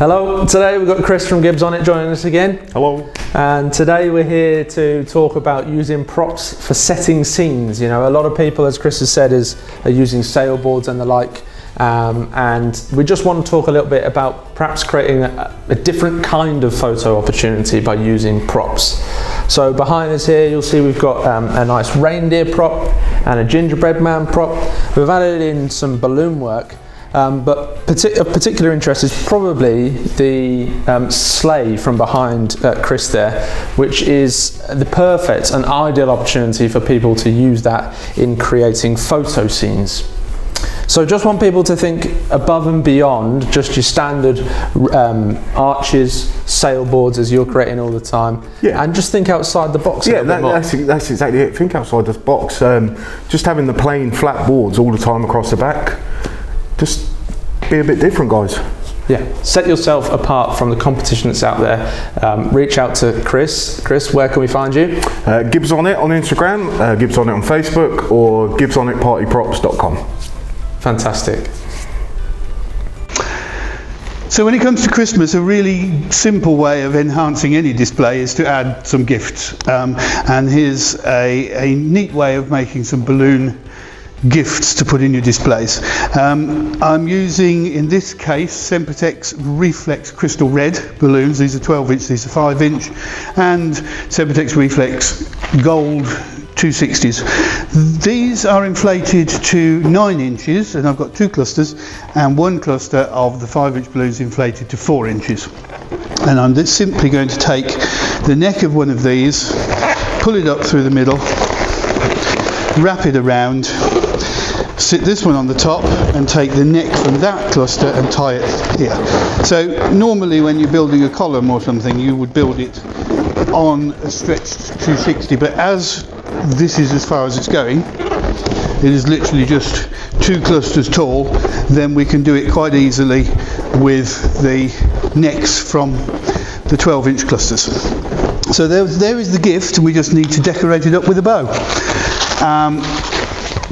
Hello, today we've got Chris from Gibbs On It joining us again. Hello. And today we're here to talk about using props for setting scenes. You know, a lot of people, as Chris has said, are using sailboards and the like. And we just want to talk a little bit about perhaps creating a different kind of photo opportunity by using props. So behind us here you'll see we've got a nice reindeer prop and a gingerbread man prop. We've added in some balloon work. But of particular interest is probably the sleigh from behind Chris there, which is the perfect and ideal opportunity for people to use that in creating photo scenes. So just want people to think above and beyond just your standard arches, sailboards as you're creating all the time, and just think outside the box. That's exactly it. Think outside the box. Just having the plain flat boards all the time across the back. Just be a bit different, guys. Yeah, set yourself apart from the competition that's out there. Reach out to Chris. Chris, where can we find you? Gibbs On It on Instagram, Gibbs On It on Facebook, or gibbsonitpartyprops.com. Fantastic. So when it comes to Christmas, a really simple way of enhancing any display is to add some gifts. And here's a neat way of making some balloon gifts to put in your displays. I'm using, in this case, Sempertex Reflex Crystal Red balloons. These are 12 inch, these are 5 inch, and Sempertex Reflex Gold 260s. These are inflated to 9 inches, and I've got 2 clusters, and 1 cluster of the 5 inch balloons inflated to 4 inches. And I'm just simply going to take the neck of one of these, pull it up through the middle, wrap it around, sit this one on the top, and take the neck from that cluster and tie it here. So normally when you're building a column or something, you would build it on a stretched 260, but as this is as far as it's going, it is literally just 2 clusters tall, then we can do it quite easily with the necks from the 12 inch clusters. So there is the gift, and we just need to decorate it up with a bow.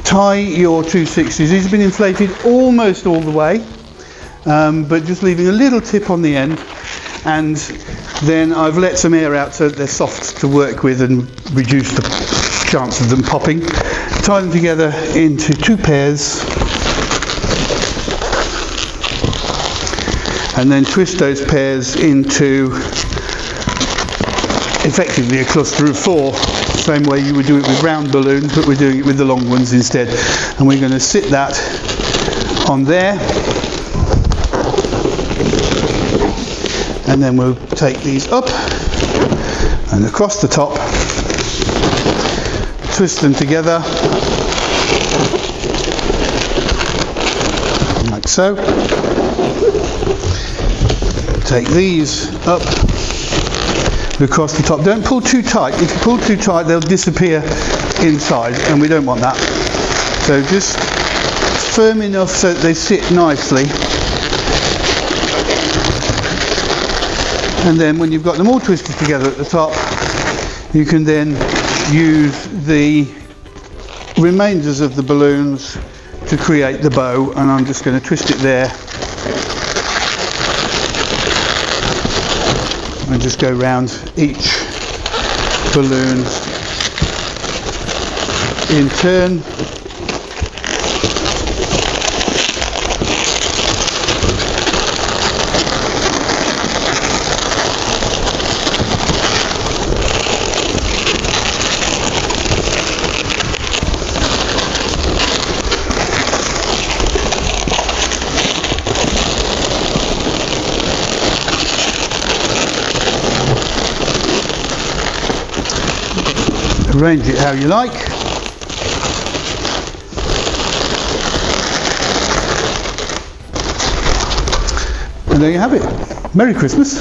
Tie your 260s. These have been inflated almost all the way, but just leaving a little tip on the end, and then I've let some air out so that they're soft to work with and reduce the chance of them popping. Tie them together into 2 pairs, and then twist those pairs into effectively a cluster of 4. Same way you would do it with round balloons, but we're doing it with the long ones instead. And we're going to sit that on there, and then we'll take these up and across the top, twist them together like so. Take these up across the top. Don't pull too tight. If you pull too tight, they'll disappear inside, and we don't want that. So just firm enough so that they sit nicely. And then when you've got them all twisted together at the top, you can then use the remainders of the balloons to create the bow, and I'm just going to twist it there and just go round each balloon in turn. Arrange it how you like. And there you have it. Merry Christmas.